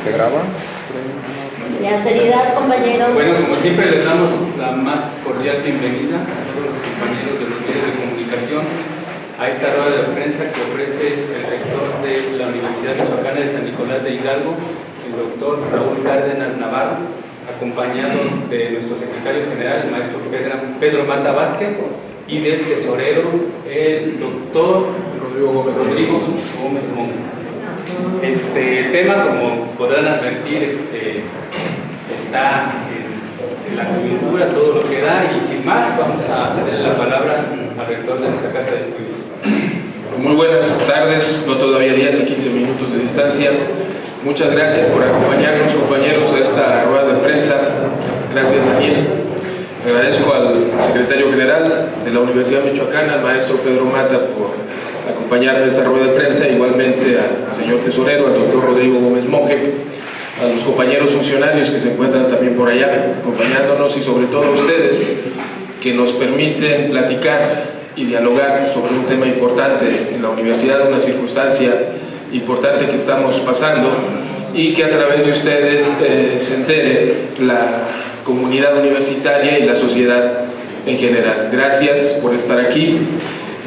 ¿Se graba? Ya, seriedad, compañeros. Bueno, como siempre les damos la más cordial bienvenida a todos los compañeros de los medios de comunicación a esta rueda de prensa que ofrece el rector de la Universidad Michoacana de San Nicolás de Hidalgo, el doctor Raúl Cárdenas Navarro, acompañado de nuestro secretario general, el maestro Pedro Mata Vázquez, y del tesorero, el doctor Rodrigo Gómez Montes. Este tema, como podrán advertir, está en la coyuntura, todo lo que da, y sin más vamos a cederle la palabra al rector de nuestra casa de estudios. Muy buenas tardes, no todavía 10 y 15 minutos de distancia. Muchas gracias por acompañarnos, compañeros, a esta rueda de prensa. Gracias, Daniel. Agradezco al secretario general de la Universidad Michoacana, al maestro Pedro Mata, por acompañarme a esta rueda de prensa, igualmente al señor tesorero, al doctor Rodrigo Gómez Monge, a los compañeros funcionarios que se encuentran también por allá acompañándonos, y sobre todo a ustedes que nos permiten platicar y dialogar sobre un tema importante en la universidad, una circunstancia importante que estamos pasando, y que a través de ustedes se entere la comunidad universitaria y la sociedad en general. Gracias por estar aquí.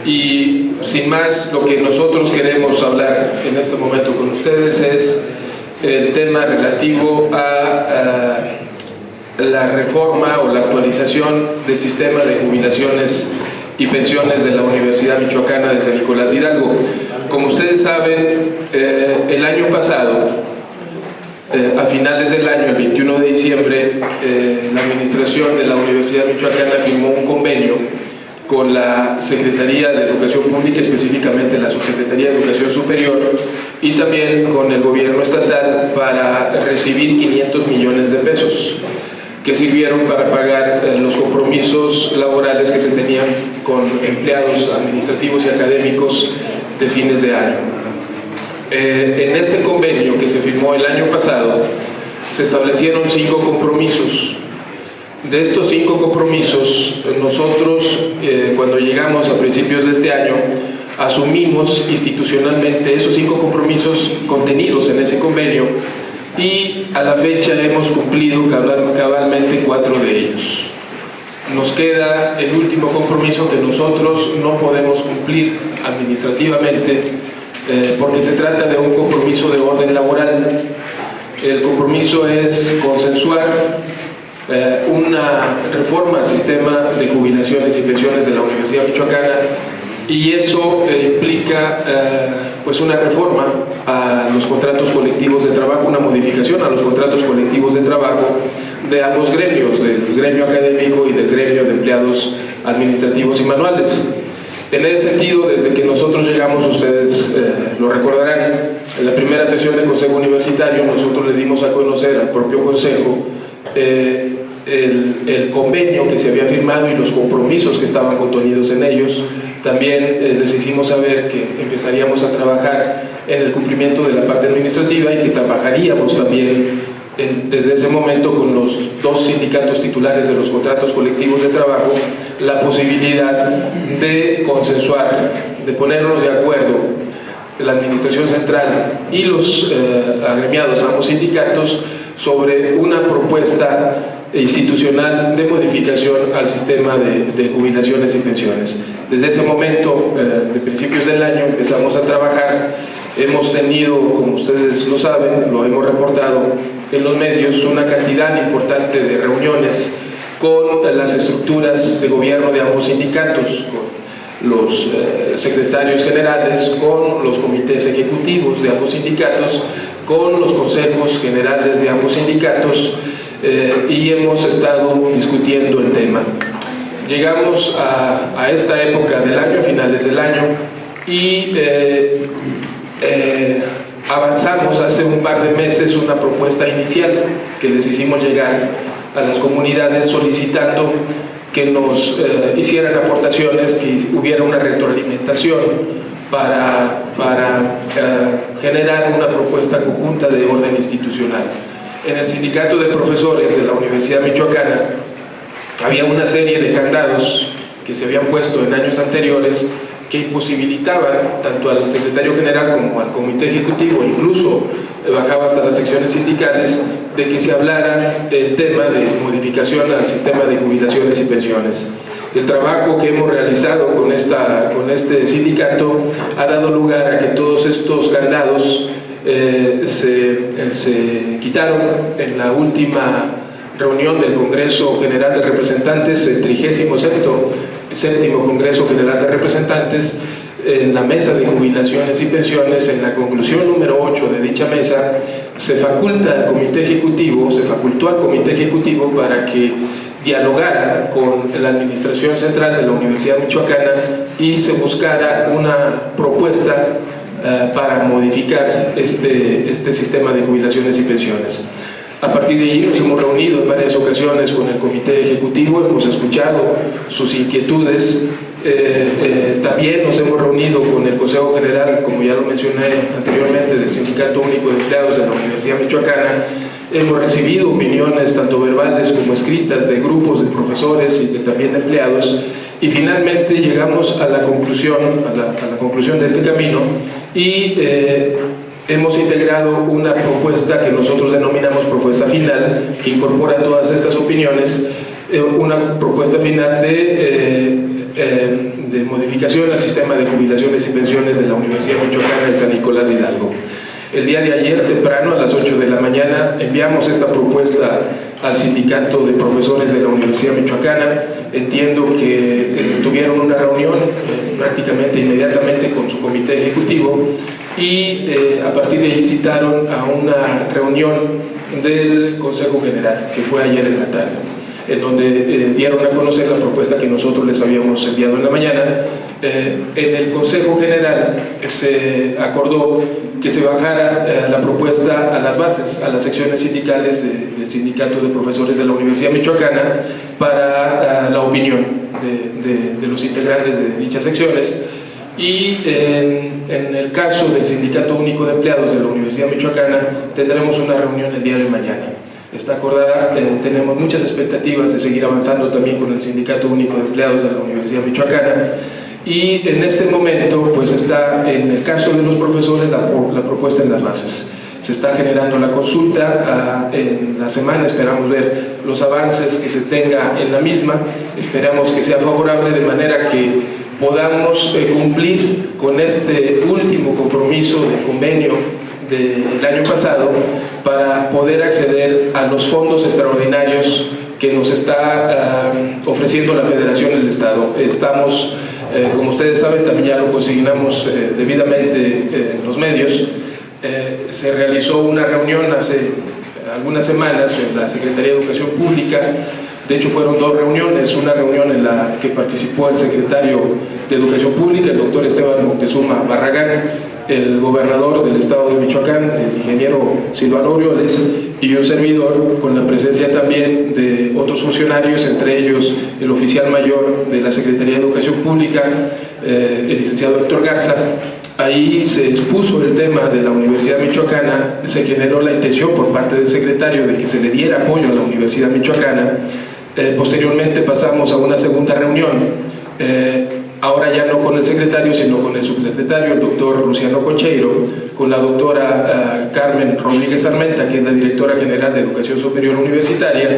Y sin más, lo que nosotros queremos hablar en este momento con ustedes es el tema relativo a la reforma o la actualización del sistema de jubilaciones y pensiones de la Universidad Michoacana de San Nicolás de Hidalgo. Como ustedes saben, el año pasado, a finales del año, el 21 de diciembre, la administración de la Universidad Michoacana firmó un convenio con la Secretaría de Educación Pública, específicamente la Subsecretaría de Educación Superior, y también con el gobierno estatal para recibir 500 millones de pesos que sirvieron para pagar los compromisos laborales que se tenían con empleados administrativos y académicos de fines de año. En este convenio que se firmó el año pasado se establecieron 5 compromisos. De estos 5 compromisos, nosotros cuando llegamos a principios de este año asumimos institucionalmente esos 5 compromisos contenidos en ese convenio, y a la fecha hemos cumplido cabalmente 4 de ellos. Nos queda el último compromiso que nosotros no podemos cumplir administrativamente porque se trata de un compromiso de orden laboral. El compromiso es consensuar una reforma al sistema de jubilaciones y pensiones de la Universidad Michoacana, y eso implica pues una reforma a los contratos colectivos de trabajo, una modificación a los contratos colectivos de trabajo de ambos gremios, del gremio académico y del gremio de empleados administrativos y manuales. En ese sentido, desde que nosotros llegamos, ustedes lo recordarán, en la primera sesión del Consejo Universitario nosotros le dimos a conocer al propio Consejo el convenio que se había firmado y los compromisos que estaban contenidos en ellos. También les hicimos saber que empezaríamos a trabajar en el cumplimiento de la parte administrativa y que trabajaríamos también desde ese momento con los 2 sindicatos titulares de los contratos colectivos de trabajo la posibilidad de consensuar, de ponernos de acuerdo la administración central y los agremiados, ambos sindicatos, sobre una propuesta institucional de modificación al sistema de jubilaciones y pensiones. Desde ese momento, de principios del año, empezamos a trabajar. Hemos tenido, como ustedes lo saben, lo hemos reportado en los medios, una cantidad importante de reuniones con las estructuras de gobierno de ambos sindicatos, con los secretarios generales, con los comités ejecutivos de ambos sindicatos, con los consejos generales de ambos sindicatos, y hemos estado discutiendo el tema. Llegamos a esta época del año, a finales del año, y avanzamos hace un par de meses una propuesta inicial que les hicimos llegar a las comunidades solicitando que nos hicieran aportaciones, que hubiera una retroalimentación para generar una propuesta conjunta de orden institucional. En el sindicato de profesores de la Universidad Michoacana había una serie de candados que se habían puesto en años anteriores que imposibilitaban tanto al secretario general como al comité ejecutivo, incluso bajaba hasta las secciones sindicales, de que se hablara el tema de modificación al sistema de jubilaciones y pensiones. El trabajo que hemos realizado con este sindicato ha dado lugar a que todos estos candados se quitaron en la última reunión del Congreso General de Representantes, el 37º Congreso General de Representantes. En la mesa de jubilaciones y pensiones, en la conclusión número 8 de dicha mesa, se facultó al Comité Ejecutivo para que dialogara con la Administración Central de la Universidad Michoacana y se buscara una propuesta para modificar este sistema de jubilaciones y pensiones. A partir de ahí nos hemos reunido en varias ocasiones con el Comité Ejecutivo, hemos escuchado sus inquietudes. También nos hemos reunido con el Consejo General, como ya lo mencioné anteriormente, del Sindicato Único de Empleados de la Universidad Michoacana. Hemos recibido opiniones tanto verbales como escritas de grupos de profesores y también de empleados, y finalmente llegamos a la conclusión de este camino y hemos integrado una propuesta que nosotros denominamos propuesta final, que incorpora todas estas opiniones, una propuesta final de modificación al sistema de jubilaciones y pensiones de la Universidad Michoacana de San Nicolás de Hidalgo. El día de ayer, temprano, a las 8 de la mañana, enviamos esta propuesta al Sindicato de Profesores de la Universidad Michoacana. Entiendo que tuvieron una reunión prácticamente inmediatamente con su comité ejecutivo y a partir de ahí citaron a una reunión del Consejo General, que fue ayer en la tarde, en donde dieron a conocer la propuesta que nosotros les habíamos enviado en la mañana. En el Consejo General se acordó que se bajara la propuesta a las bases, a las secciones sindicales del Sindicato de Profesores de la Universidad Michoacana para la opinión de los integrantes de dichas secciones. Y en el caso del Sindicato Único de Empleados de la Universidad Michoacana tendremos una reunión el día de mañana. Está acordada, tenemos muchas expectativas de seguir avanzando también con el Sindicato Único de Empleados de la Universidad Michoacana, y en este momento pues está en el caso de los profesores la propuesta en las bases. Se está generando la consulta, en la semana esperamos ver los avances que se tenga en la misma, esperamos que sea favorable de manera que podamos cumplir con este último compromiso de convenio del año pasado para poder acceder a los fondos extraordinarios que nos está ofreciendo la Federación del Estado. Estamos, como ustedes saben, también ya lo consignamos debidamente en los medios. Se realizó una reunión hace algunas semanas en la Secretaría de Educación Pública. De hecho, fueron dos reuniones, una reunión en la que participó el secretario de Educación Pública, el doctor Esteban Moctezuma Barragán, el gobernador del estado de Michoacán, el ingeniero Silvano Orioles, y un servidor, con la presencia también de otros funcionarios, entre ellos el oficial mayor de la Secretaría de Educación Pública, el licenciado Héctor Garza. Ahí se expuso el tema de la Universidad Michoacana, se generó la intención por parte del secretario de que se le diera apoyo a la Universidad Michoacana. Posteriormente pasamos a una segunda reunión, ahora ya no con el secretario, sino con el subsecretario, el doctor Luciano Cocheiro, con la doctora Carmen Rodríguez Armenta, que es la directora general de Educación Superior Universitaria,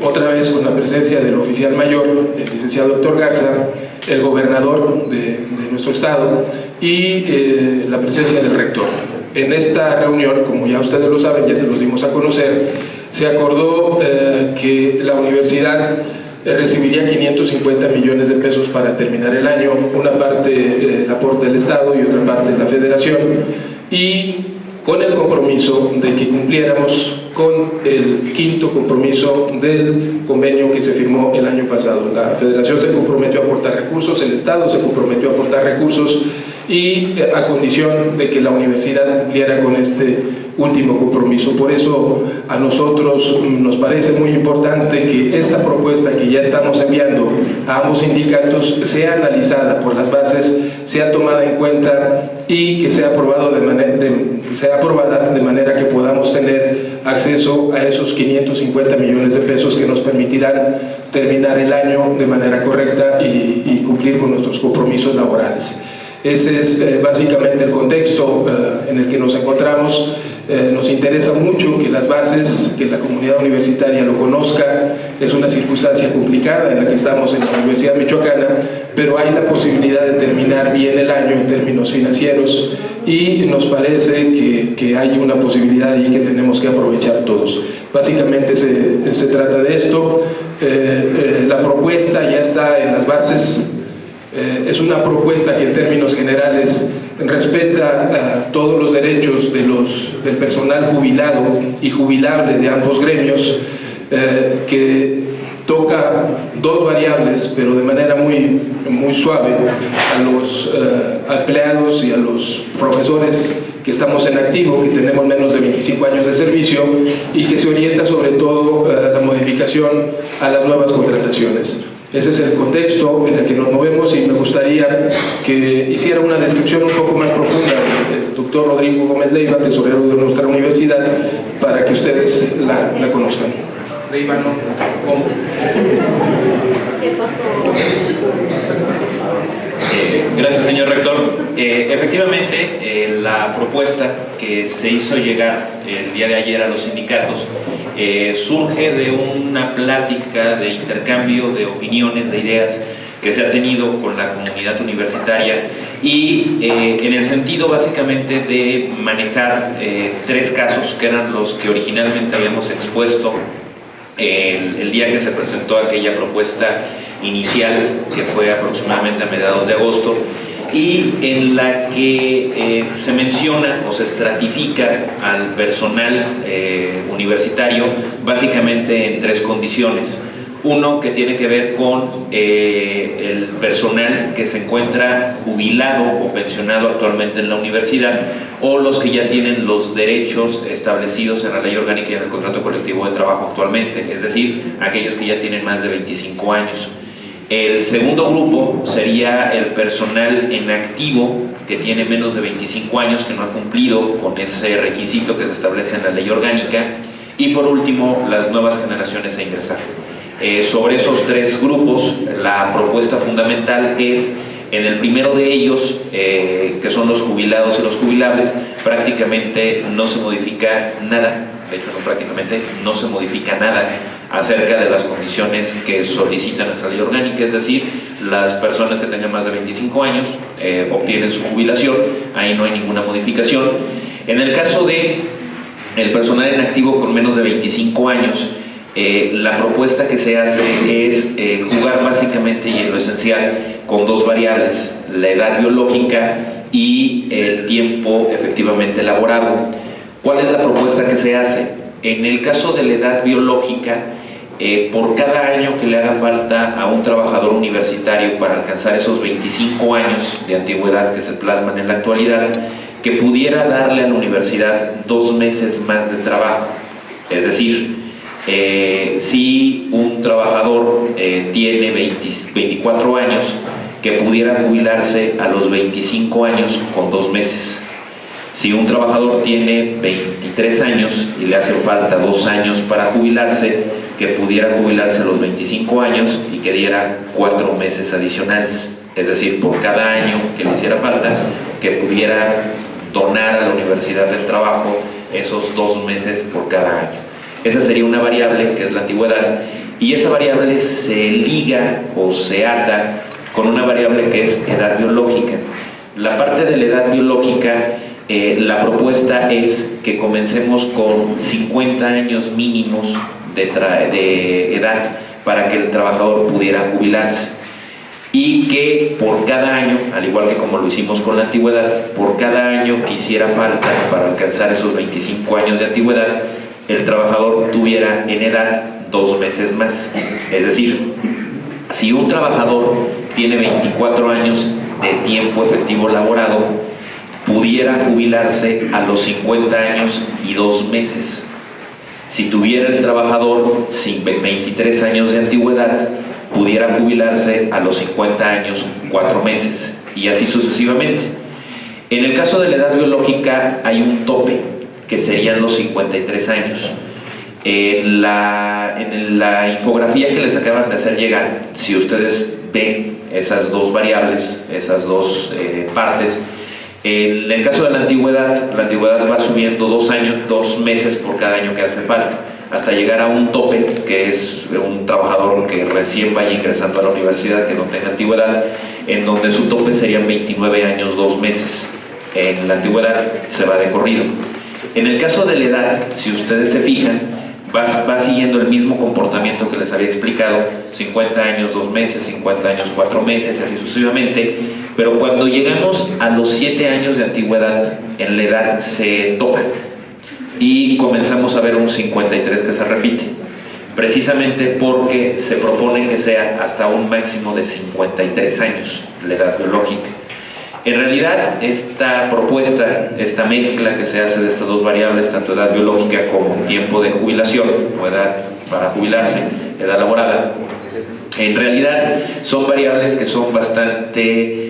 otra vez con la presencia del oficial mayor, el licenciado Héctor Garza, el gobernador de nuestro estado y la presencia del rector. En esta reunión, como ya ustedes lo saben, ya se los dimos a conocer, se acordó que la universidad recibiría 550 millones de pesos para terminar el año, una parte el aporte del Estado y otra parte la Federación, y con el compromiso de que cumpliéramos con el quinto compromiso del convenio que se firmó el año pasado. La Federación se comprometió a aportar recursos, el Estado se comprometió a aportar recursos, y a condición de que la universidad cumpliera con este último compromiso. Por eso a nosotros nos parece muy importante que esta propuesta que ya estamos enviando a ambos sindicatos sea analizada por las bases, sea tomada en cuenta y que sea aprobada de manera que podamos tener acceso a esos 550 millones de pesos que nos permitirán terminar el año de manera correcta y cumplir con nuestros compromisos laborales. Ese es básicamente el contexto en el que nos encontramos. Nos interesa mucho que las bases, que la comunidad universitaria lo conozca. Es una circunstancia complicada en la que estamos en la Universidad Michoacana, pero hay la posibilidad de terminar bien el año en términos financieros y nos parece que hay una posibilidad ahí que tenemos que aprovechar todos. Básicamente se trata de esto. La propuesta ya está en las bases. Es una propuesta que en términos generales respeta todos los derechos del personal jubilado y jubilable de ambos gremios, que toca dos variables, pero de manera muy suave, a los empleados y a los profesores que estamos en activo, que tenemos menos de 25 años de servicio, y que se orienta sobre todo la modificación a las nuevas contrataciones. Ese es el contexto en el que nos movemos y me gustaría que hiciera una descripción un poco más profunda del doctor Rodrigo Gómez Leiva, tesorero de nuestra universidad, para que ustedes la conozcan. Leiva, ¿no? ¿Cómo? ¿Qué pasó? Gracias, señor rector. Efectivamente, la propuesta que se hizo llegar el día de ayer a los sindicatos surge de una plática de intercambio de opiniones, de ideas que se ha tenido con la comunidad universitaria y en el sentido básicamente de manejar tres casos que eran los que originalmente habíamos expuesto el día que se presentó aquella propuesta inicial, que fue aproximadamente a mediados de agosto, y en la que se menciona o se estratifica al personal universitario básicamente en tres condiciones. Uno, que tiene que ver con el personal que se encuentra jubilado o pensionado actualmente en la universidad, o los que ya tienen los derechos establecidos en la ley orgánica y en el contrato colectivo de trabajo actualmente, es decir, aquellos que ya tienen más de 25 años. El segundo grupo sería el personal en activo que tiene menos de 25 años, que no ha cumplido con ese requisito que se establece en la ley orgánica. Y por último, las nuevas generaciones a ingresar. Sobre esos tres grupos, la propuesta fundamental es, en el primero de ellos, que son los jubilados y los jubilables, prácticamente no se modifica nada. De hecho, no se modifica nada acerca de las condiciones que solicita nuestra ley orgánica, es decir, las personas que tengan más de 25 años obtienen su jubilación, ahí no hay ninguna modificación. En el caso de el personal en activo con menos de 25 años, la propuesta que se hace es jugar básicamente y en lo esencial con dos variables, la edad biológica y el tiempo efectivamente laborado. ¿Cuál es la propuesta que se hace? En el caso de la edad biológica, por cada año que le haga falta a un trabajador universitario para alcanzar esos 25 años de antigüedad que se plasman en la actualidad, que pudiera darle a la universidad 2 meses más de trabajo. Es decir, si un trabajador tiene 24 años, que pudiera jubilarse a los 25 años con 2 meses. Si un trabajador tiene 23 años y le hace falta 2 años para jubilarse, que pudiera jubilarse a los 25 años y que diera 4 meses adicionales. Es decir, por cada año que le hiciera falta, que pudiera donar a la universidad del trabajo esos 2 meses por cada año. Esa sería una variable que es la antigüedad, y esa variable se liga o se ata con una variable que es edad biológica. La parte de la edad biológica, la propuesta es que comencemos con 50 años mínimos de edad para que el trabajador pudiera jubilarse, y que por cada año, al igual que como lo hicimos con la antigüedad, por cada año que hiciera falta para alcanzar esos 25 años de antigüedad, el trabajador tuviera en edad 2 meses más. Es decir, si un trabajador tiene 24 años de tiempo efectivo laborado, pudiera jubilarse a los 50 años y 2 meses. Si tuviera el trabajador 23 años de antigüedad, pudiera jubilarse a los 50 años 4 meses, y así sucesivamente. En el caso de la edad biológica hay un tope, que serían los 53 años. En la infografía que les acaban de hacer llegar, si ustedes ven esas dos variables, esas dos partes, en el caso de la antigüedad va subiendo 2 años, 2 meses por cada año que hace falta, hasta llegar a un tope, que es un trabajador que recién vaya ingresando a la universidad, que no tenga antigüedad, en donde su tope serían 29 años, 2 meses. En la antigüedad se va de corrido. En el caso de la edad, si ustedes se fijan, va siguiendo el mismo comportamiento que les había explicado: 50 años 2 meses, 50 años 4 meses, así sucesivamente. Pero cuando llegamos a los 7 años de antigüedad, en la edad se topa y comenzamos a ver un 53 que se repite, precisamente porque se propone que sea hasta un máximo de 53 años la edad biológica. En realidad, esta propuesta, esta mezcla que se hace de estas dos variables, tanto edad biológica como tiempo de jubilación o edad para jubilarse, edad laborada, en realidad son variables que son bastante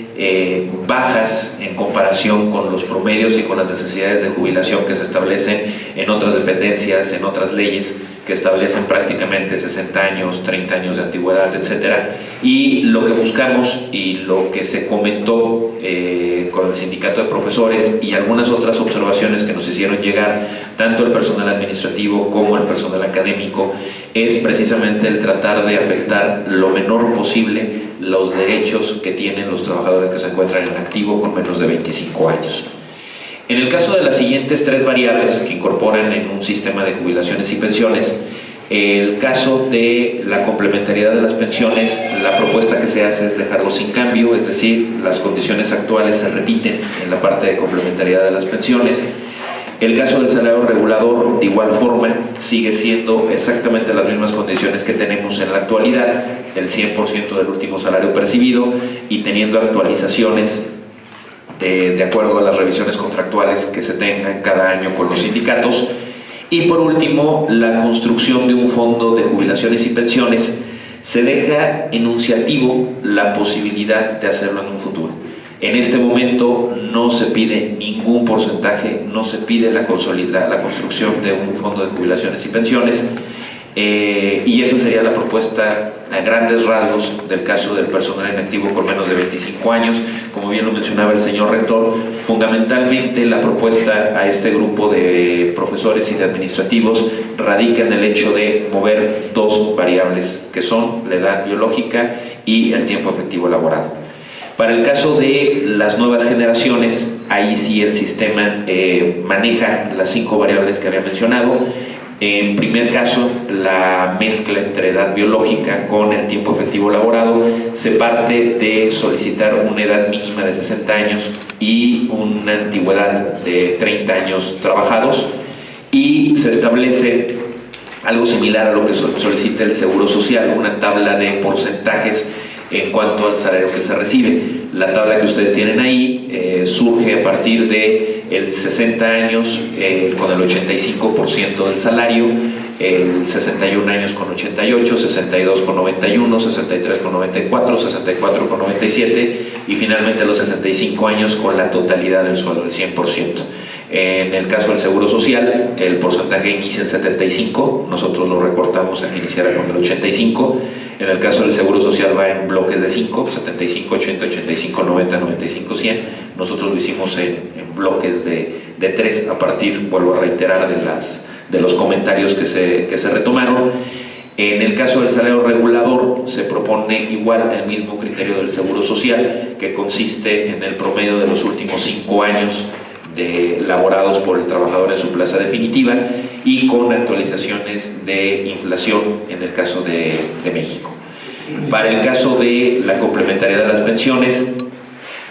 bajas en comparación con los promedios y con las necesidades de jubilación que se establecen en otras dependencias, en otras leyes que establecen prácticamente 60 años, 30 años de antigüedad, etc. Y lo que buscamos y lo que se comentó con el sindicato de profesores y algunas otras observaciones que nos hicieron llegar tanto el personal administrativo como el personal académico es precisamente el tratar de afectar lo menor posible los derechos que tienen los trabajadores que se encuentran en activo con menos de 25 años. En el caso de las siguientes 3 variables que incorporan en un sistema de jubilaciones y pensiones, el caso de la complementariedad de las pensiones, la propuesta que se hace es dejarlo sin cambio, es decir, las condiciones actuales se repiten en la parte de complementariedad de las pensiones. El caso del salario regulador, de igual forma, sigue siendo exactamente las mismas condiciones que tenemos en la actualidad, el 100% del último salario percibido y teniendo actualizaciones de acuerdo a las revisiones contractuales que se tengan cada año con los sindicatos. Y por último, la construcción de un fondo de jubilaciones y pensiones. Se deja enunciativo la posibilidad de hacerlo en un futuro. En este momento no se pide ningún porcentaje, no se pide la construcción de un fondo de jubilaciones y pensiones, y esa sería la propuesta a grandes rasgos del caso del personal en activo con menos de 25 años. Como bien lo mencionaba el señor rector, fundamentalmente la propuesta a este grupo de profesores y de administrativos radica en el hecho de mover 2 variables, que son la edad biológica y el tiempo efectivo laborado. Para el caso de las nuevas generaciones, ahí sí el sistema maneja las 5 variables que había mencionado. En primer caso, la mezcla entre edad biológica con el tiempo efectivo laborado se parte de solicitar una edad mínima de 60 años y una antigüedad de 30 años trabajados, y se establece algo similar a lo que solicita el Seguro Social, una tabla de porcentajes en cuanto al salario que se recibe. La tabla que ustedes tienen ahí surge a partir de el 60 años con el 85% del salario, el 61 años con 88, 62 con 91, 63 con 94, 64 con 97 y finalmente los 65 años con la totalidad del sueldo, el 100%. En el caso del Seguro Social, el porcentaje inicia en 75, nosotros lo recortamos a que iniciara con el 85. En el caso del Seguro Social va en bloques de 5, 75, 80, 85, 90, 95, 100. Nosotros lo hicimos en bloques de 3 a partir, vuelvo a reiterar, de los comentarios que se retomaron. En el caso del salario regulador se propone igual el mismo criterio del Seguro Social, que consiste en el promedio de los últimos 5 años elaborados por el trabajador en su plaza definitiva y con actualizaciones de inflación en el caso de México. Para el caso de la complementariedad de las pensiones,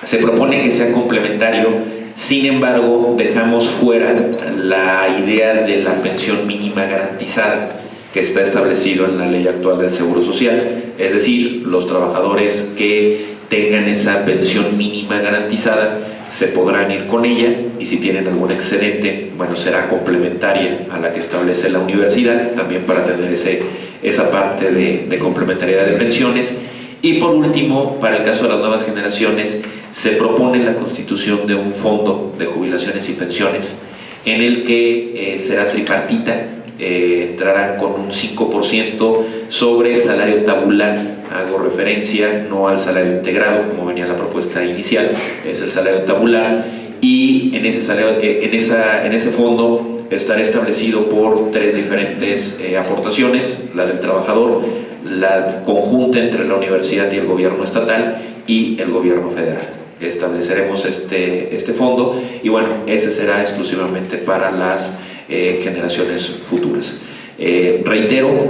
se propone que sea complementario, sin embargo, dejamos fuera la idea de la pensión mínima garantizada que está establecido en la ley actual del Seguro Social, es decir, los trabajadores que tengan esa pensión mínima garantizada se podrán ir con ella, y si tienen algún excedente, bueno, será complementaria a la que establece la universidad, también para tener esa parte de complementariedad de pensiones. Y por último, para el caso de las nuevas generaciones, se propone la constitución de un fondo de jubilaciones y pensiones en el que será tripartita. Entrarán con un 5% sobre salario tabular. Hago referencia no al salario integrado como venía la propuesta inicial, es el salario tabular, y en ese fondo estará establecido por 3 diferentes aportaciones: la del trabajador, la conjunta entre la universidad y el gobierno estatal y el gobierno federal. Estableceremos este fondo, y bueno, ese será exclusivamente para las generaciones futuras. Reitero,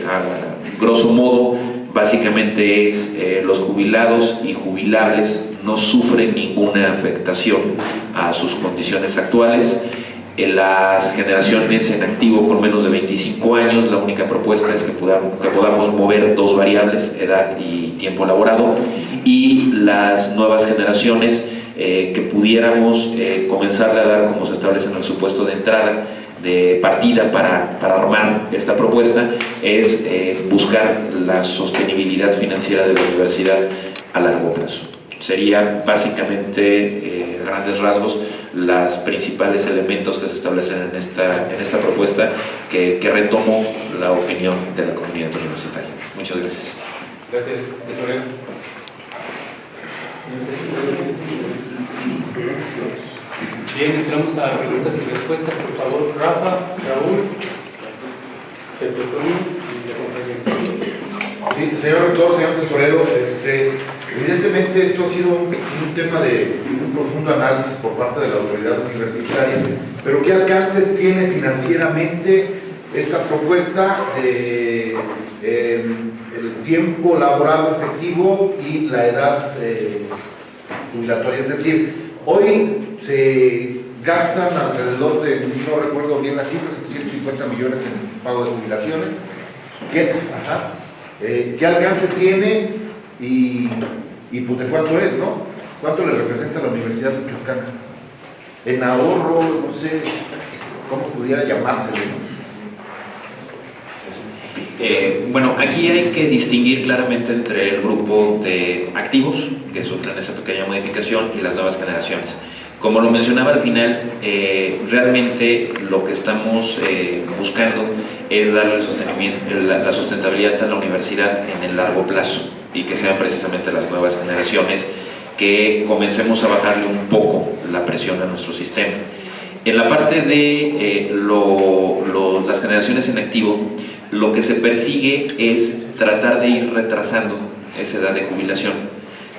a grosso modo, básicamente es los jubilados y jubilables no sufren ninguna afectación a sus condiciones actuales. En las generaciones en activo con menos de 25 años, la única propuesta es que podamos mover 2 variables, edad y tiempo laborado, y las nuevas generaciones que pudiéramos comenzar a dar, como se establece en el supuesto de entrada, de partida para armar esta propuesta, es buscar la sostenibilidad financiera de la universidad a largo plazo. Sería básicamente, a grandes rasgos, los principales elementos que se establecen en esta propuesta, que retomo la opinión de la comunidad universitaria. Muchas gracias. Gracias, tesorero. Bien, entramos a preguntas y respuestas. Por favor, Rafa, Raúl, Pepe Toño y la compañera. Sí, señor rector, señor tesorero, evidentemente esto ha sido un tema de un profundo análisis por parte de la autoridad universitaria, pero ¿qué alcances tiene financieramente esta propuesta de el tiempo laboral efectivo y la edad jubilatoria? Es decir, hoy se gastan alrededor de, no recuerdo bien las cifras, 150 millones en pago de jubilaciones. ¿Qué alcance tiene y pues de cuánto es, no? ¿Cuánto le representa a la Universidad Michoacana? En ahorro, no sé cómo pudiera llamársele, ¿no? Bueno, aquí hay que distinguir claramente entre el grupo de activos que sufren esa pequeña modificación y las nuevas generaciones. Como lo mencionaba al final, realmente lo que estamos buscando es darle la sustentabilidad a la universidad en el largo plazo, y que sean precisamente las nuevas generaciones que comencemos a bajarle un poco la presión a nuestro sistema. En la parte de las generaciones en activo, lo que se persigue es tratar de ir retrasando esa edad de jubilación,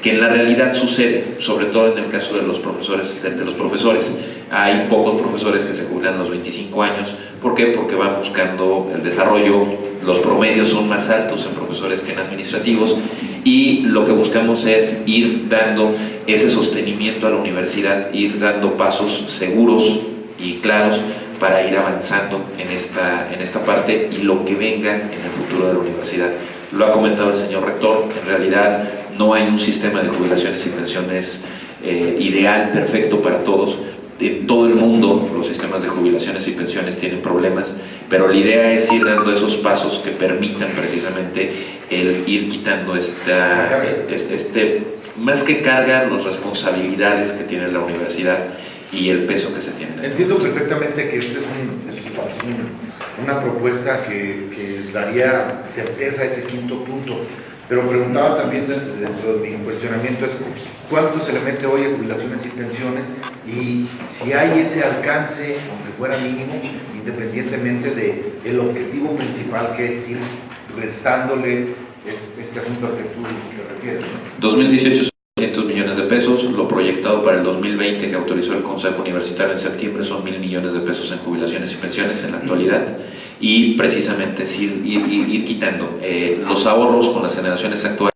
que en la realidad sucede, sobre todo en el caso de los profesores. Hay pocos profesores que se jubilan a los 25 años. ¿Por qué? Porque van buscando el desarrollo. Los promedios son más altos en profesores que en administrativos, y lo que buscamos es ir dando ese sostenimiento a la universidad, ir dando pasos seguros y claros para ir avanzando en esta parte y lo que venga en el futuro de la universidad. Lo ha comentado el señor rector, en realidad no hay un sistema de jubilaciones y pensiones ideal, perfecto para todos. En todo el mundo los sistemas de jubilaciones y pensiones tienen problemas, pero la idea es ir dando esos pasos que permitan precisamente el ir quitando más que carga, las responsabilidades que tiene la universidad y el peso que se tiene. Entiendo perfectamente que esta es una propuesta que daría certeza a ese quinto punto, pero preguntaba también dentro de mi cuestionamiento es cuánto se le mete hoy a jubilaciones y pensiones, y si hay ese alcance, aunque fuera mínimo, independientemente del objetivo principal, que es ir restándole este asunto al que tú te refieres, ¿no? 2018 200 millones de pesos, lo proyectado para el 2020 que autorizó el Consejo Universitario en septiembre son 1.000 millones de pesos en jubilaciones y pensiones en la actualidad, y precisamente es ir quitando los ahorros con las generaciones actuales.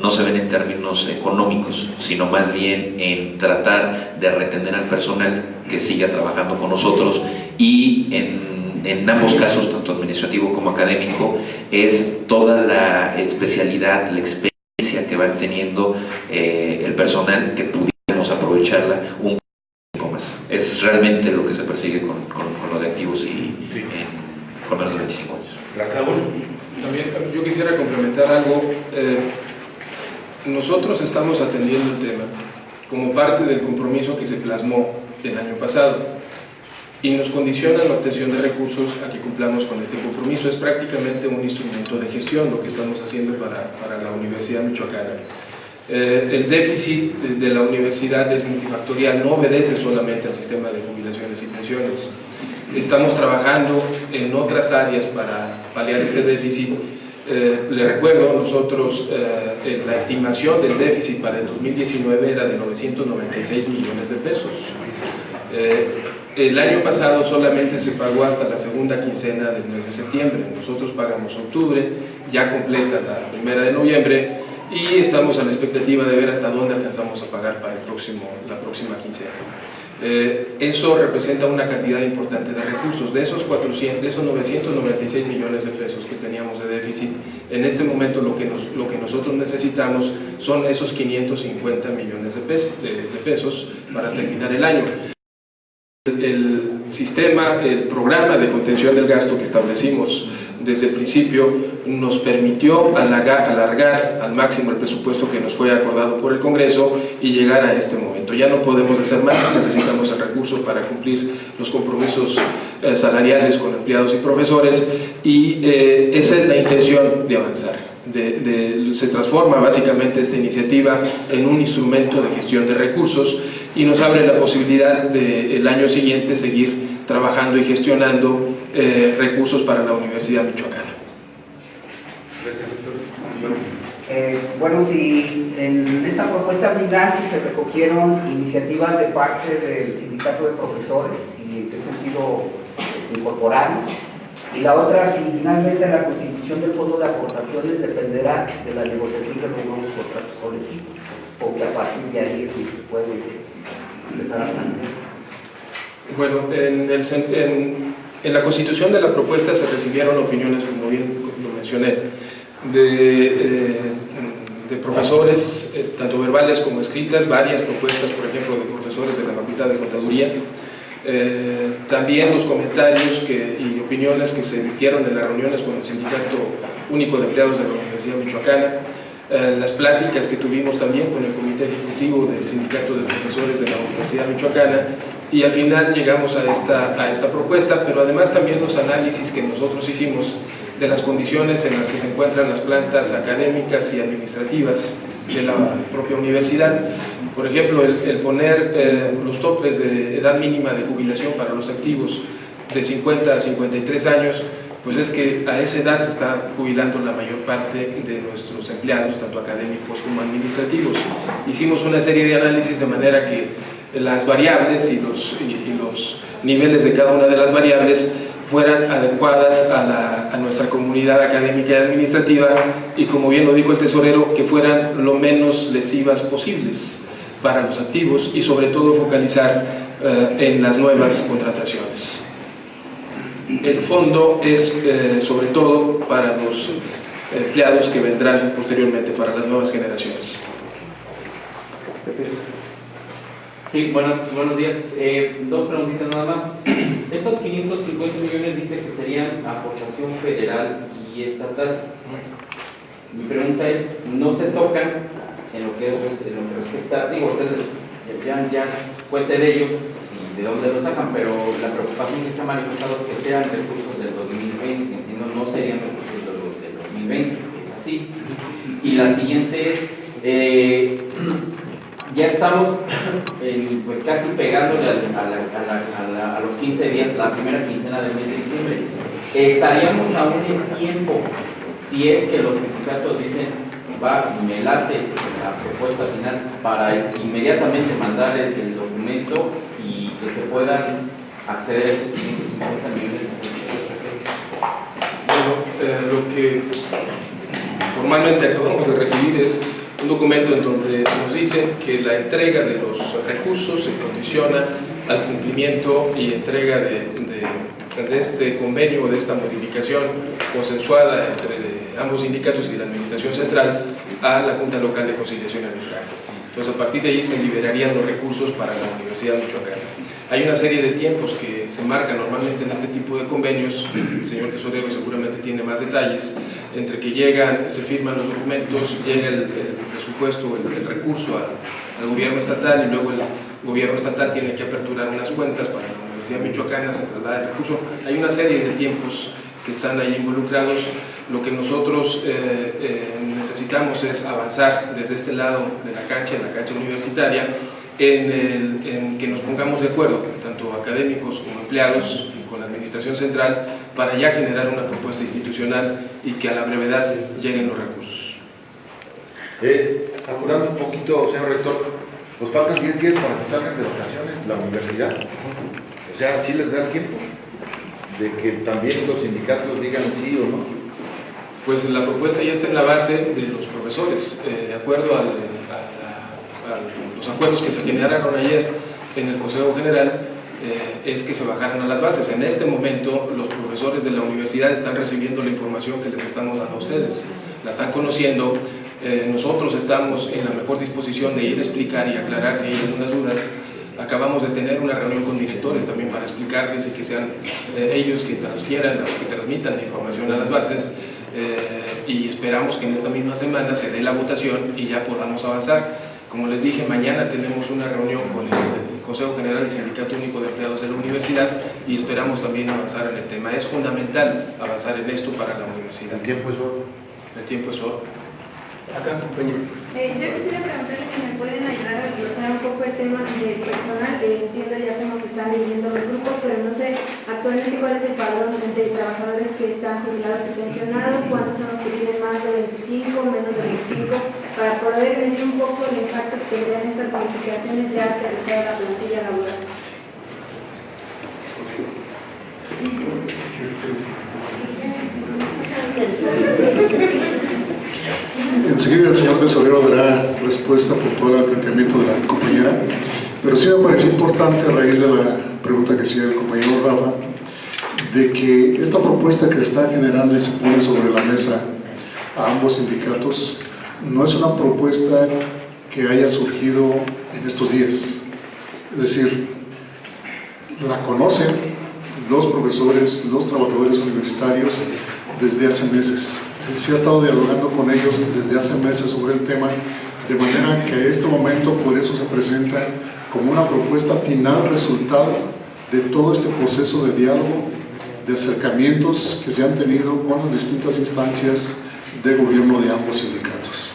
No se ven en términos económicos, sino más bien en tratar de retener al personal que siga trabajando con nosotros, y en ambos casos, tanto administrativo como académico, es toda la especialidad, la experiencia que van teniendo el personal, que pudiéramos podemos aprovecharla un poco más. Es realmente lo que se persigue con lo de activos y con menos de 25 años. Gracias. También yo quisiera complementar algo. Nosotros estamos atendiendo el tema como parte del compromiso que se plasmó el año pasado y nos condiciona la obtención de recursos a que cumplamos con este compromiso. Es prácticamente un instrumento de gestión lo que estamos haciendo para la Universidad Michoacana. El déficit de la universidad es multifactorial, no obedece solamente al sistema de jubilaciones y pensiones. Estamos trabajando en otras áreas para paliar este déficit. Le recuerdo, nosotros la estimación del déficit para el 2019 era de 996 millones de pesos. El año pasado solamente se pagó hasta la segunda quincena del mes de septiembre. Nosotros pagamos octubre, ya completa la primera de noviembre, y estamos a la expectativa de ver hasta dónde alcanzamos a pagar para la próxima quincena. Eso representa una cantidad importante de recursos. De esos 996 millones de pesos que teníamos de déficit, en este momento lo que nosotros necesitamos son esos 550 millones de pesos para terminar el año. El sistema, el programa de contención del gasto que establecimos desde el principio nos permitió alargar al máximo el presupuesto que nos fue acordado por el Congreso y llegar a este momento. Ya no podemos hacer más, necesitamos el recurso para cumplir los compromisos salariales con empleados y profesores, y esa es la intención de avanzar. Se transforma básicamente esta iniciativa en un instrumento de gestión de recursos y nos abre la posibilidad de el año siguiente seguir trabajando y gestionando recursos para la Universidad Michoacana. Bueno, si en esta propuesta final si se recogieron iniciativas de parte del sindicato de profesores y en qué sentido se incorporaron, y la otra, si finalmente la constitución del fondo de aportaciones dependerá de la negociación de los nuevos contratos colectivos, o que a partir de ahí se puede empezar a plantear. Bueno, en la constitución de la propuesta se recibieron opiniones, como bien lo mencioné, de profesores, tanto verbales como escritas, varias propuestas, por ejemplo, de profesores de la Facultad de Contaduría. También los comentarios y opiniones que se emitieron en las reuniones con el Sindicato Único de Empleados de la Universidad Michoacana, las pláticas que tuvimos también con el Comité Ejecutivo del Sindicato de Profesores de la Universidad Michoacana, y al final llegamos a esta propuesta, pero además también los análisis que nosotros hicimos de las condiciones en las que se encuentran las plantas académicas y administrativas de la propia universidad. Por ejemplo, el poner los topes de edad mínima de jubilación para los activos de 50 a 53 años, pues es que a esa edad se está jubilando la mayor parte de nuestros empleados, tanto académicos como administrativos. Hicimos una serie de análisis de manera que las variables y los niveles de cada una de las variables fueran adecuadas a nuestra comunidad académica y administrativa, y como bien lo dijo el tesorero, que fueran lo menos lesivas posibles para los activos, y sobre todo focalizar en las nuevas contrataciones. El fondo es sobre todo para los empleados que vendrán posteriormente, para las nuevas generaciones. Sí, buenos días. Dos preguntitas nada más. Estos 550 millones dice que serían aportación federal y estatal. Mi pregunta es, ¿no se tocan en lo que respecta? Digo, ustedes ya cuente de ellos y de dónde lo sacan, pero la preocupación que se ha manifestado es que sean recursos del 2020, entiendo, no serían recursos del 2020, es así. Y la siguiente es, ya estamos pues casi pegándole a los 15 días, la primera quincena del mes de diciembre. Estaríamos aún en tiempo, si es que los sindicatos dicen, me late la propuesta final, para inmediatamente mandar el documento y que se puedan acceder a esos 550 millones de pesos. Bueno, lo que formalmente acabamos de recibir es un documento en donde nos dicen que la entrega de los recursos se condiciona al cumplimiento y entrega de este convenio o de esta modificación consensuada entre ambos sindicatos y la Administración Central a la Junta Local de Conciliación y Arbitraje. Entonces, a partir de ahí se liberarían los recursos para la Universidad Michoacana. Hay una serie de tiempos que se marcan normalmente en este tipo de convenios. El señor tesorero seguramente tiene más detalles. Entre que llegan, se firman los documentos, llega el presupuesto, el recurso al gobierno estatal, y luego el gobierno estatal tiene que aperturar unas cuentas para la Universidad Michoacana, se traslada el recurso. Hay una serie de tiempos que están ahí involucrados. Lo que nosotros necesitamos es avanzar desde este lado de la cancha, en la cancha universitaria, en que nos pongamos de acuerdo, tanto académicos como empleados, con la administración central, para ya generar una propuesta institucional y que a la brevedad lleguen los recursos. Apurando un poquito, señor rector, pues faltan 10 días para que salgan de vacaciones la universidad. O sea, sí les da el tiempo de que también los sindicatos digan sí o no. Pues la propuesta ya está en la base de los profesores, de acuerdo a los acuerdos que se generaron ayer en el Consejo General, es que se bajaran a las bases. En este momento los profesores de la universidad están recibiendo la información que les estamos dando a ustedes, la están conociendo. Nosotros estamos en la mejor disposición de ir a explicar y aclarar si hay algunas dudas. Acabamos de tener una reunión con directores también para explicarles y que sean ellos quienes transfieran o que transmitan la información a las bases, y esperamos que en esta misma semana se dé la votación y ya podamos avanzar. Como les dije, mañana tenemos una reunión con el Consejo General del Sindicato Único de Empleados de la Universidad y esperamos también avanzar en el tema. Es fundamental avanzar en esto para la universidad. El tiempo es oro. El tiempo es oro. Acá, compañero. Yo quisiera preguntarles si me pueden ayudar a desglosar un poco el tema de personal. Entiendo ya cómo se están dividiendo los grupos, pero no sé actualmente cuál es el padrón de trabajadores que están jubilados y pensionados, cuántos son los que tienen más de 25, menos de 25, para poder medir un poco el impacto que tendrían estas modificaciones ya realizadas la plantilla laboral. Enseguida el señor tesorero dará respuesta puntual al planteamiento de la compañera, pero sí me pareció importante, a raíz de la pregunta que hacía el compañero Rafa, de que esta propuesta que se está generando y se pone sobre la mesa a ambos sindicatos no es una propuesta que haya surgido en estos días. Es decir, la conocen los profesores, los trabajadores universitarios desde hace meses. Se ha estado dialogando con ellos desde hace meses sobre el tema, de manera que a este momento por eso se presenta como una propuesta final, resultado de todo este proceso de diálogo, de acercamientos que se han tenido con las distintas instancias de gobierno de ambos sindicatos.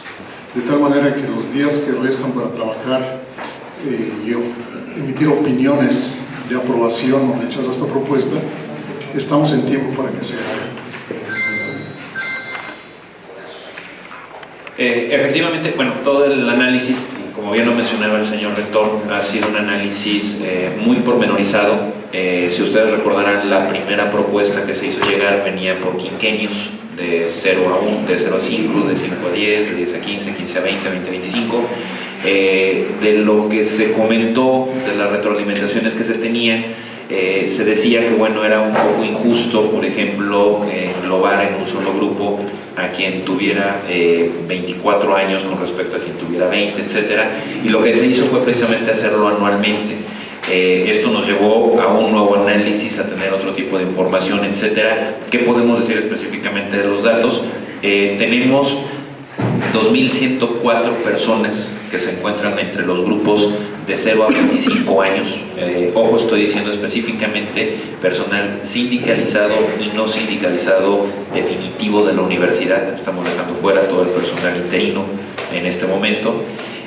De tal manera que los días que restan para trabajar y emitir opiniones de aprobación o rechazo a esta propuesta, estamos en tiempo para que se haga. Efectivamente, bueno, todo el análisis, como bien lo mencionaba el señor rector, ha sido un análisis muy pormenorizado. Si ustedes recordarán, la primera propuesta que se hizo llegar venía por quinquenios, de 0 a 1, de 0 a 5, de 5 a 10, de 10 a 15, 15 a 20, 20 a 25. De lo que se comentó, de las retroalimentaciones que se tenían, se decía que bueno, era un poco injusto, por ejemplo, englobar en un solo grupo a quien tuviera 24 años con respecto a quien tuviera 20, etcétera, y lo que se hizo fue precisamente hacerlo anualmente. Esto nos llevó a un nuevo análisis, a tener otro tipo de información, etcétera. ¿Qué podemos decir específicamente de los datos? Tenemos 2.104 personas que se encuentran entre los grupos de 0 a 25 años. Ojo, estoy diciendo específicamente personal sindicalizado y no sindicalizado definitivo de la universidad. Estamos dejando fuera todo el personal interino en este momento.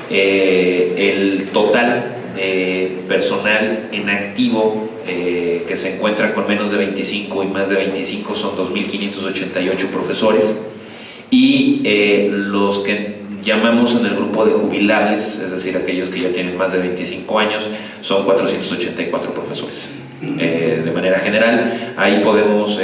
El total de personal en activo que se encuentra con menos de 25 y más de 25 son 2.588 profesores, y los que llamamos en el grupo de jubilables, es decir, aquellos que ya tienen más de 25 años, son 484 profesores. De manera general, ahí podemos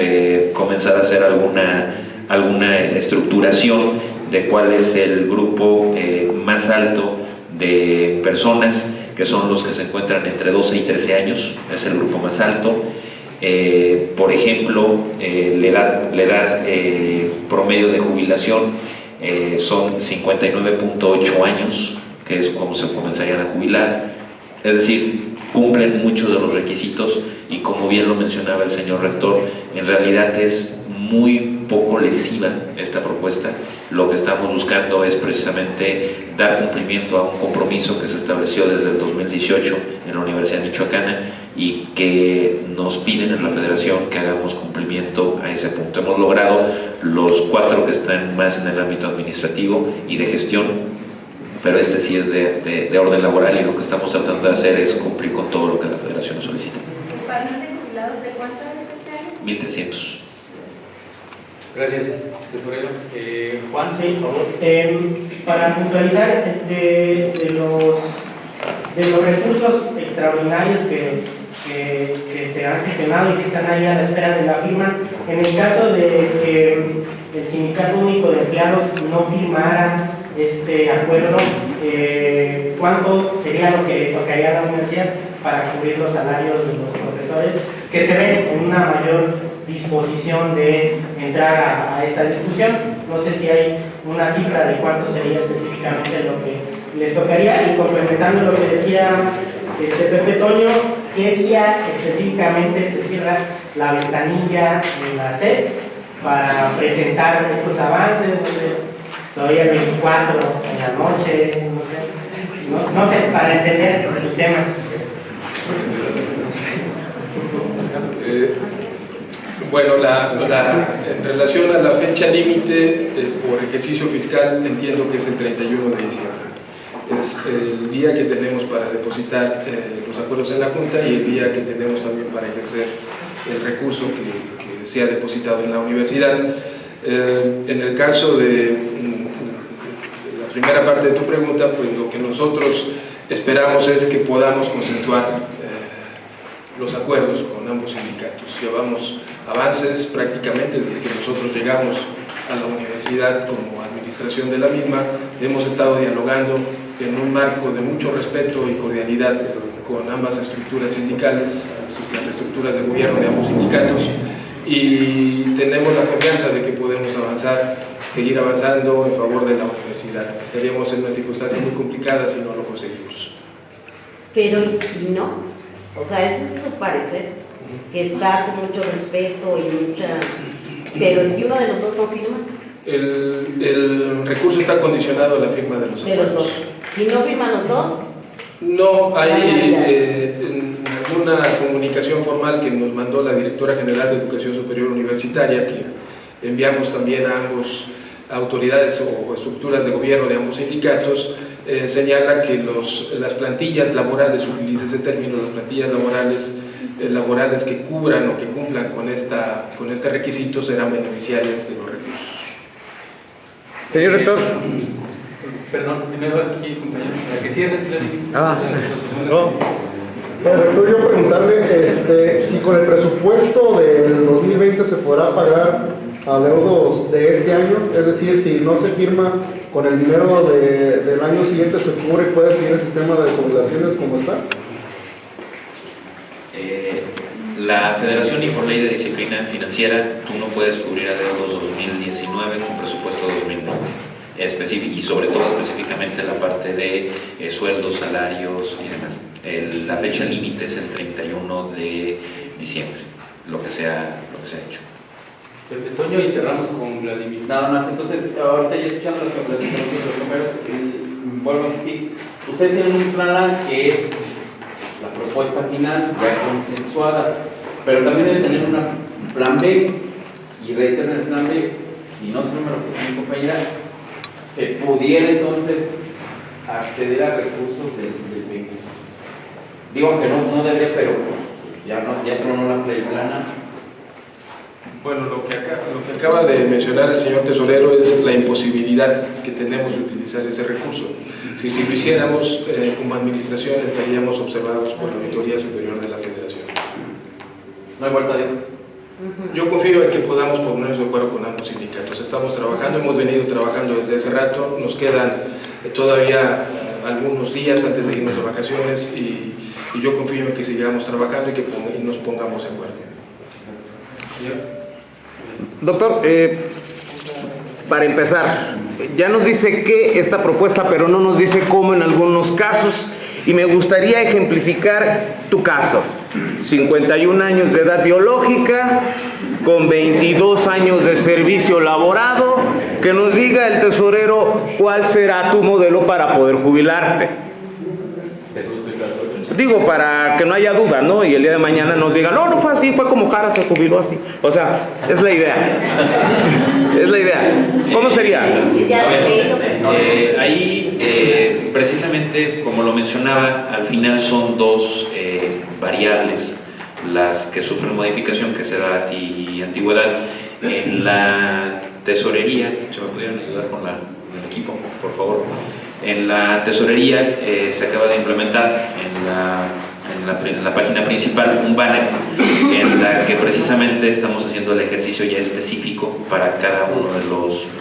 comenzar a hacer alguna estructuración de cuál es el grupo más alto de personas, que son los que se encuentran entre 12 y 13 años, es el grupo más alto. Por ejemplo, la edad promedio de jubilación son 59.8 años, que es como se comenzarían a jubilar. Es decir, cumplen muchos de los requisitos y, como bien lo mencionaba el señor rector, en realidad es muy poco lesiva esta propuesta. Lo que estamos buscando es precisamente dar cumplimiento a un compromiso que se estableció desde el 2018 en la Universidad Michoacana y que nos piden en la Federación que hagamos cumplimiento a ese punto. Hemos logrado los 4 que están más en el ámbito administrativo y de gestión, pero este sí es de orden laboral, y lo que estamos tratando de hacer es cumplir con todo lo que la Federación nos solicita. ¿El padrón de jubilados de cuánto es este año? 1,300. Gracias, tesorero. Juan. Sí, por favor. Para puntualizar de los recursos extraordinarios que se han gestionado y que están ahí a la espera de la firma, en el caso de que el Sindicato Único de Empleados no firmara este acuerdo, ¿cuánto sería lo que tocaría a la universidad para cubrir los salarios de los profesores que se ven en una mayor disposición de entrar a esta discusión? No sé si hay una cifra de cuánto sería específicamente lo que les tocaría, y complementando lo que decía Pepe Toño, ¿qué día específicamente se cierra la ventanilla en la SED para presentar estos avances? No sé, todavía el 24 en la noche, no sé, para entender el tema. Bueno, en relación a la fecha límite por ejercicio fiscal, entiendo que es el 31 de diciembre. Es el día que tenemos para depositar los acuerdos en la Junta y el día que tenemos también para ejercer el recurso que se ha depositado en la universidad. En el caso de la primera parte de tu pregunta, pues lo que nosotros esperamos es que podamos consensuar los acuerdos con ambos sindicatos. Llevamos avances prácticamente desde que nosotros llegamos a la universidad como administración de la misma. Hemos estado dialogando en un marco de mucho respeto y cordialidad con ambas estructuras sindicales, las estructuras de gobierno de ambos sindicatos, y tenemos la confianza de que podemos avanzar, seguir avanzando en favor de la universidad. Estaríamos en una circunstancia muy complicada si no lo conseguimos. Pero ¿y si no? O sea, ese es su parecer, que está con mucho respeto y mucha... Pero si uno de los dos no firma... El recurso está condicionado a la firma de los acuerdos. De los dos. Si no firman los dos... No, hay alguna comunicación formal que nos mandó la Directora General de Educación Superior Universitaria, que enviamos también a ambos autoridades o estructuras de gobierno de ambos sindicatos. Señala que las plantillas laborales, utiliza ese término, las plantillas laborales que cubran o que cumplan con este requisito serán beneficiarias de los recursos. Señor rector. Perdón, primero aquí, compañero, para que cierre. No. Rector, yo preguntarle si con el presupuesto del 2020 se podrá pagar adeudos de este año, es decir, si no se firma con el dinero del año siguiente, se cubre y puede seguir el sistema de jubilaciones como está. La Federación, y por ley de disciplina financiera, tú no puedes cubrir adeudos 2019 con presupuesto 2020. Y sobre todo específicamente la parte de sueldos, salarios y demás. La fecha límite es el 31 de diciembre, lo que se ha hecho. Toño, y cerramos con Vladimir. Nada más, entonces, ahorita ya escuchando las calculaciones de los compañeros, vuelvo a insistir, ustedes tienen un plan A que es la propuesta final ya consensuada, pero también deben tener un plan B, y reitero en el plan B, si no se me lo que mi compañera, se pudiera entonces acceder a recursos del BEC. Digo que no debería, pero ya tronó la plana. Bueno, lo que acaba de mencionar el señor tesorero es la imposibilidad que tenemos de utilizar ese recurso. Si lo hiciéramos como administración, estaríamos observados por la Auditoría Superior de la Federación. No hay vuelta de... Yo confío en que podamos ponernos de acuerdo con ambos sindicatos. Estamos trabajando, hemos venido trabajando desde hace rato, nos quedan todavía algunos días antes de irnos de vacaciones y yo confío en que sigamos trabajando y que nos pongamos de acuerdo. Doctor, para empezar, ya nos dice qué esta propuesta, pero no nos dice cómo en algunos casos. Y me gustaría ejemplificar tu caso. 51 años de edad biológica, con 22 años de servicio laborado, que nos diga el tesorero cuál será tu modelo para poder jubilarte. Digo, para que no haya duda, ¿no? Y el día de mañana nos digan, no, no fue así, fue como Jara se jubiló así. O sea, es la idea. Es la idea. ¿Cómo sería? Ahí, precisamente, como lo mencionaba, al final son dos variables las que sufren modificación, que se da y antigüedad. En la tesorería, ¿se me pudieran ayudar con el equipo, por favor? En la tesorería se acaba de implementar en la página principal un banner en la que precisamente estamos haciendo el ejercicio ya específico para cada uno de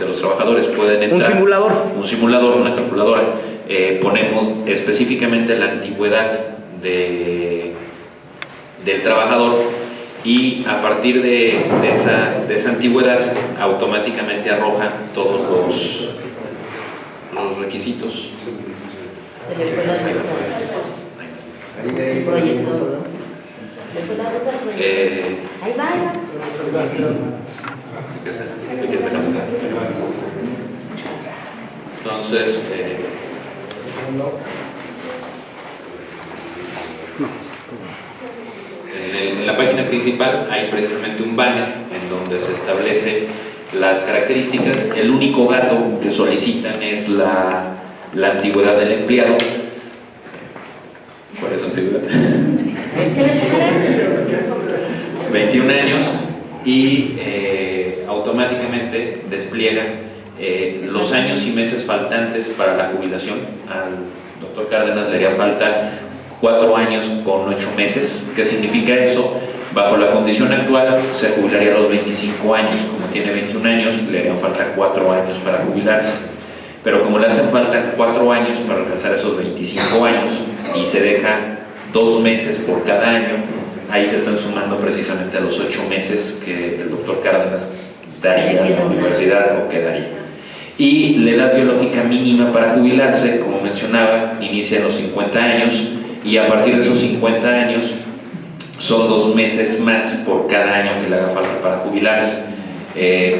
los trabajadores. Pueden entrar, un simulador, una calculadora. Ponemos específicamente la antigüedad del trabajador y a partir de esa antigüedad automáticamente arroja todos los requisitos. Se le fue la razón. El proyecto. ¿Le fue la razón? Ahí va, ahí va. Entonces, en la página principal hay precisamente un banner en donde se establece las características. El único dato que solicitan es la antigüedad del empleado. ¿Cuál es su antigüedad? 21 años y automáticamente despliega los años y meses faltantes para la jubilación. Al doctor Cárdenas le haría falta 4 años con 8 meses. ¿Qué significa eso? Bajo la condición actual se jubilaría a los 25 años. Como tiene 21 años, le harían falta 4 años para jubilarse. Pero como le hacen falta 4 años para alcanzar esos 25 años y se deja 2 meses por cada año, ahí se están sumando precisamente a los 8 meses que el doctor Cárdenas daría a la universidad o quedaría. Y la edad biológica mínima para jubilarse, como mencionaba, inicia en los 50 años y a partir de esos 50 años son 2 meses más por cada año que le haga falta para jubilarse.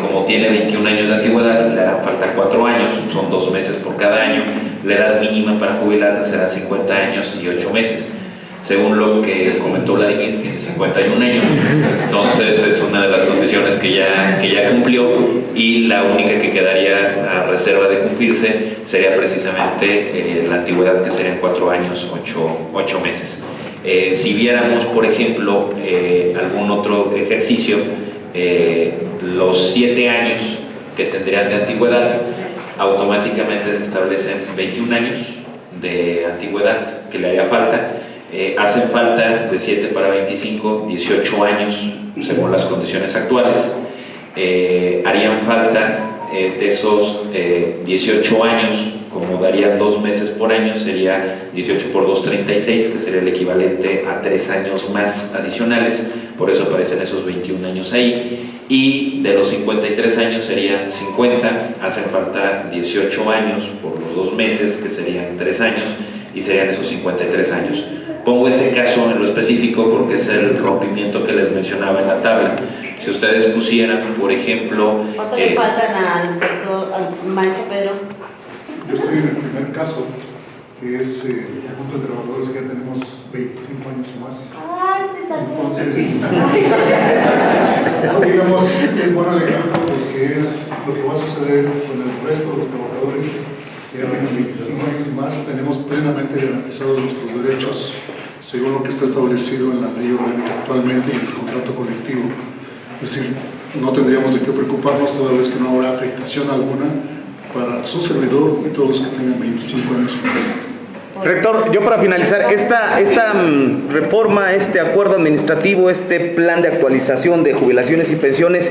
Como tiene 21 años de antigüedad, le harán falta 4 años, son 2 meses por cada año. La edad mínima para jubilarse será 50 años y 8 meses. Según lo que comentó Vladimir, tiene 51 años, entonces es una de las condiciones que ya cumplió y la única que quedaría a reserva de cumplirse sería precisamente la antigüedad, que serían 4 años, 8 meses. Si viéramos, por ejemplo, algún otro ejercicio, los 7 años que tendrían de antigüedad, automáticamente se establecen 21 años de antigüedad que le haría falta. Hacen falta de 7 para 25, 18 años según las condiciones actuales. Harían falta de esos 18 años, como darían 2 meses por año, sería 18 por 2, 36, que sería el equivalente a 3 años más adicionales. Por eso aparecen esos 21 años ahí. Y de los 53 años serían 50, hacen falta 18 años por los 2 meses, que serían 3 años, y serían esos 53 años. Pongo ese caso en lo específico porque es el rompimiento que les mencionaba en la tabla. Si ustedes pusieran, por ejemplo... ¿Cuánto le faltan al maestro Pedro? Yo estoy en el primer caso, que es el conjunto de trabajadores que ya tenemos 25 años o más. Ah, sí, está bien. Entonces, digamos, es bueno alegrarlo porque es lo que va a suceder con el resto de los trabajadores que ya tienen 25 años y más. Tenemos plenamente garantizados nuestros derechos según lo que está establecido en la ley orgánica actualmente y en el contrato colectivo. Es decir, no tendríamos de qué preocuparnos toda vez que no habrá afectación alguna para su servidor y todos los que tengan 25 años y más. Rector, yo para finalizar, esta reforma, este acuerdo administrativo, este plan de actualización de jubilaciones y pensiones,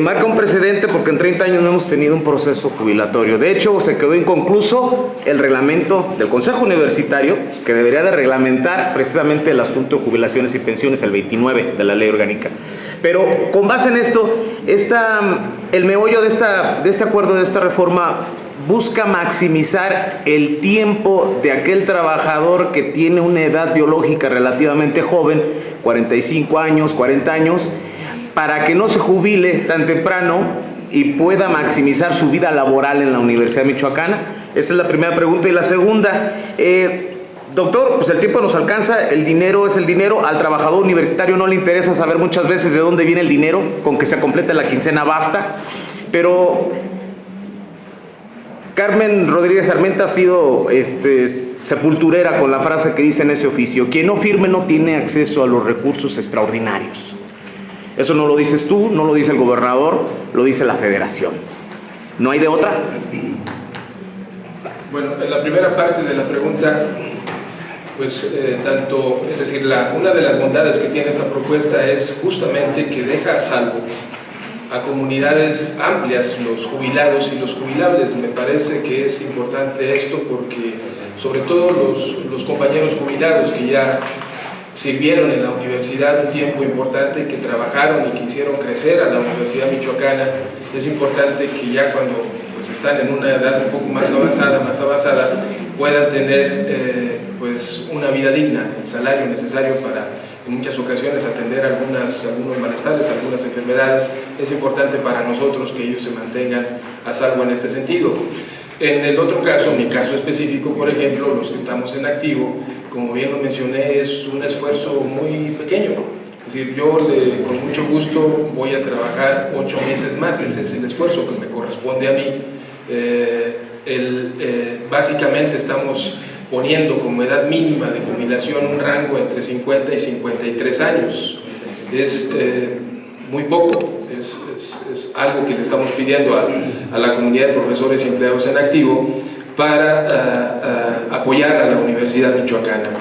marca un precedente porque en 30 años no hemos tenido un proceso jubilatorio. De hecho, se quedó inconcluso el reglamento del Consejo Universitario, que debería de reglamentar precisamente el asunto de jubilaciones y pensiones, el 29 de la Ley Orgánica. Pero con base en esto, el meollo de este acuerdo, de esta reforma, busca maximizar el tiempo de aquel trabajador que tiene una edad biológica relativamente joven, 45 años, 40 años, para que no se jubile tan temprano y pueda maximizar su vida laboral en la Universidad Michoacana. Esa es la primera pregunta. Y la segunda, doctor, pues el tiempo nos alcanza, el dinero es el dinero, al trabajador universitario no le interesa saber muchas veces de dónde viene el dinero, con que se complete la quincena basta, pero Carmen Rodríguez Armenta ha sido sepulturera con la frase que dice en ese oficio: quien no firme no tiene acceso a los recursos extraordinarios. Eso no lo dices tú, no lo dice el gobernador, lo dice la Federación. ¿No hay de otra? Bueno, en la primera parte de la pregunta, pues es decir, una de las bondades que tiene esta propuesta es justamente que deja a salvo a comunidades amplias, los jubilados y los jubilables. Me parece que es importante esto porque sobre todo los compañeros jubilados que ya sirvieron en la universidad un tiempo importante, que trabajaron y que hicieron crecer a la Universidad Michoacana, es importante que ya cuando pues están en una edad un poco más avanzada, puedan tener pues una vida digna, el salario necesario para en muchas ocasiones atender algunos malestares, algunas enfermedades. Es importante para nosotros que ellos se mantengan a salvo en este sentido. En el otro caso, mi caso específico, por ejemplo, los que estamos en activo, como bien lo mencioné, es un esfuerzo muy pequeño. Es decir, yo con mucho gusto voy a trabajar 8 meses más, ese es el esfuerzo que me corresponde a mí. Básicamente estamos poniendo como edad mínima de jubilación un rango entre 50 y 53 años. Es muy poco, es algo que le estamos pidiendo a la comunidad de profesores y empleados en activo para apoyar a la Universidad Michoacana.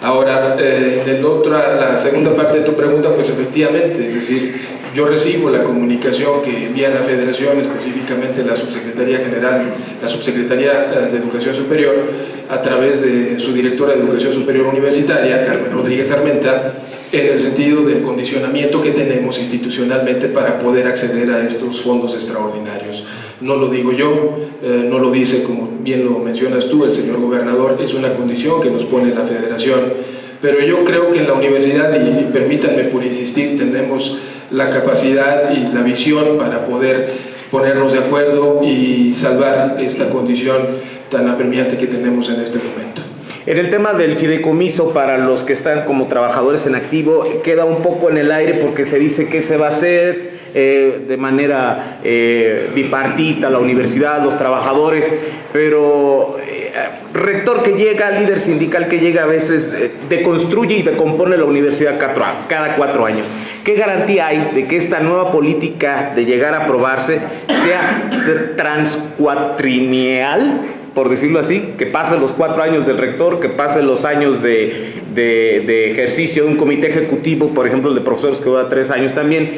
Ahora, la segunda parte de tu pregunta, pues efectivamente, es decir, yo recibo la comunicación que envía la Federación, específicamente la Subsecretaría General, la Subsecretaría de Educación Superior, a través de su directora de Educación Superior Universitaria, Carmen Rodríguez Armenta, en el sentido del condicionamiento que tenemos institucionalmente para poder acceder a estos fondos extraordinarios. No lo digo yo, no lo dice, como bien lo mencionas tú, el señor gobernador, es una condición que nos pone la Federación, pero yo creo que en la universidad, y permítanme por insistir, tenemos la capacidad y la visión para poder ponernos de acuerdo y salvar esta condición tan apremiante que tenemos en este momento. En el tema del fideicomiso para los que están como trabajadores en activo, queda un poco en el aire porque se dice que se va a hacer de manera bipartita, la universidad, los trabajadores, pero rector que llega, líder sindical que llega, a veces deconstruye y decompone la universidad cada 4 años. ¿Qué garantía hay de que esta nueva política de llegar a aprobarse sea transcuatrienal, por decirlo así, que pasen los 4 años del rector, que pasen los años de ejercicio de un comité ejecutivo, por ejemplo el de profesores que dura 3 años también,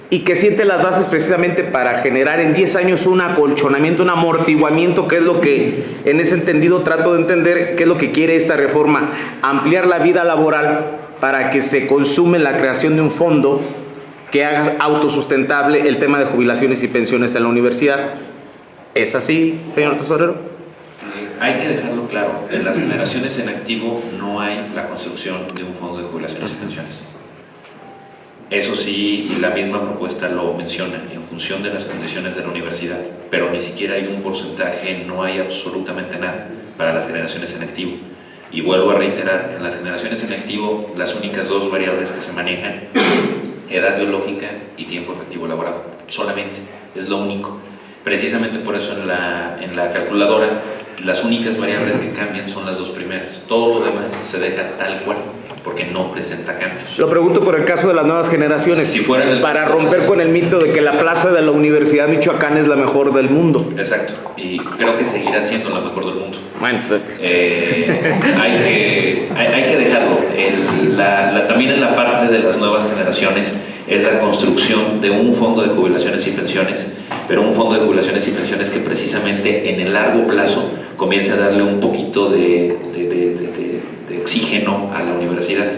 y que siente las bases precisamente para generar en 10 años un acolchonamiento, un amortiguamiento, que es lo que en ese entendido trato de entender, qué es lo que quiere esta reforma: ampliar la vida laboral para que se consume la creación de un fondo que haga autosustentable el tema de jubilaciones y pensiones en la universidad. ¿Es así, señor tesorero? Hay que dejarlo claro, en las generaciones en activo no hay la construcción de un fondo de jubilaciones y pensiones. Eso sí, y la misma propuesta lo menciona, en función de las condiciones de la universidad, pero ni siquiera hay un porcentaje, no hay absolutamente nada para las generaciones en activo. Y vuelvo a reiterar, en las generaciones en activo, las únicas 2 variables que se manejan, edad biológica y tiempo efectivo laborado, solamente, es lo único. Precisamente por eso en la calculadora las únicas variables que cambian son las 2 primeras. Todo lo demás se deja tal cual, porque no presenta cambios. Lo pregunto por el caso de las nuevas generaciones, si para romper con el mito de que la plaza de la Universidad Michoacana es la mejor del mundo. Exacto, y creo que seguirá siendo la mejor del mundo. Bueno, hay que dejarlo. También en la parte de las nuevas generaciones es la construcción de un fondo de jubilaciones y pensiones, pero un fondo de jubilaciones y pensiones que precisamente en el largo plazo comience a darle un poquito de oxígeno a la universidad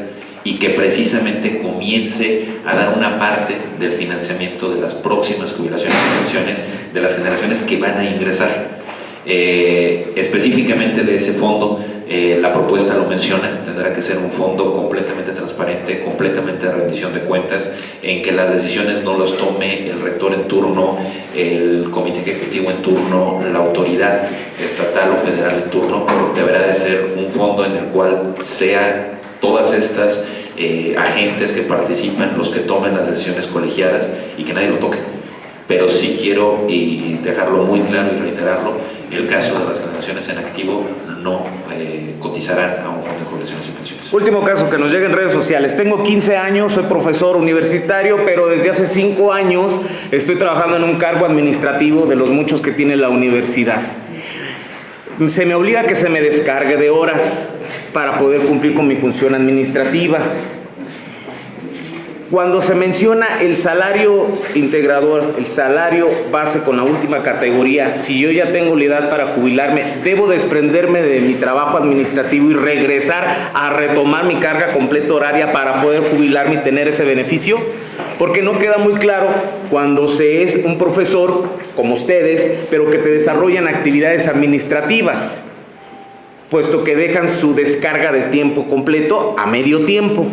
y que precisamente comience a dar una parte del financiamiento de las próximas jubilaciones y pensiones de las generaciones que van a ingresar. Específicamente de ese fondo, la propuesta lo menciona, tendrá que ser un fondo completamente transparente, completamente de rendición de cuentas, en que las decisiones no las tome el rector en turno, el comité ejecutivo en turno, la autoridad estatal o federal en turno. Deberá de ser un fondo en el cual sean todas estas agentes que participan los que tomen las decisiones colegiadas y que nadie lo toque. Pero sí quiero y dejarlo muy claro y reiterarlo, el caso de las generaciones en activo no cotizarán a un fondo de jubilaciones y pensiones. Último caso que nos llega en redes sociales. Tengo 15 años, soy profesor universitario, pero desde hace 5 años estoy trabajando en un cargo administrativo de los muchos que tiene la universidad. Se me obliga a que se me descargue de horas para poder cumplir con mi función administrativa. Cuando se menciona el salario integrador, el salario base con la última categoría, si yo ya tengo la edad para jubilarme, ¿debo desprenderme de mi trabajo administrativo y regresar a retomar mi carga completa horaria para poder jubilarme y tener ese beneficio? Porque no queda muy claro cuando se es un profesor, como ustedes, pero que te desarrollan actividades administrativas, puesto que dejan su descarga de tiempo completo a medio tiempo.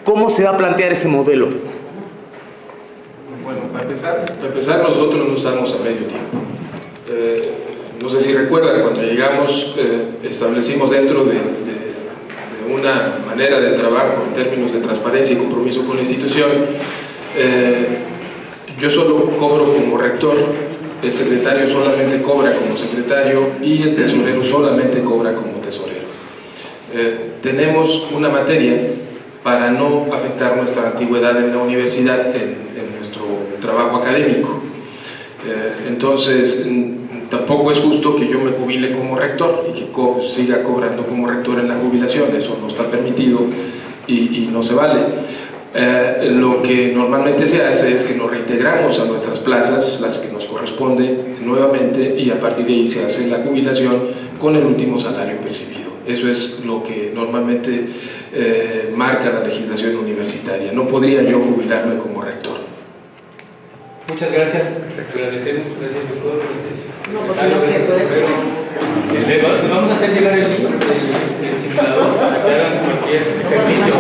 ¿Cómo se va a plantear ese modelo? Bueno, para empezar nosotros no estamos a medio tiempo. No sé si recuerdan, cuando llegamos establecimos dentro de una manera de trabajo en términos de transparencia y compromiso con la institución. Yo solo cobro como rector, el secretario solamente cobra como secretario y el tesorero solamente cobra como tesorero. Tenemos una materia para no afectar nuestra antigüedad en la universidad, en nuestro trabajo académico. Entonces, tampoco es justo que yo me jubile como rector y que siga cobrando como rector en la jubilación. Eso no está permitido y no se vale. Lo que normalmente se hace es que nos reintegramos a nuestras plazas, las que nos corresponde nuevamente, y a partir de ahí se hace la jubilación con el último salario percibido. Eso es lo que normalmente marca la legislación universitaria. No podría yo jubilarme como rector. Muchas gracias. Agradecemos. Gracias, doctor. No, pues no, Le vamos a hacer llegar el link del simulador para que hagan cualquier ejercicio.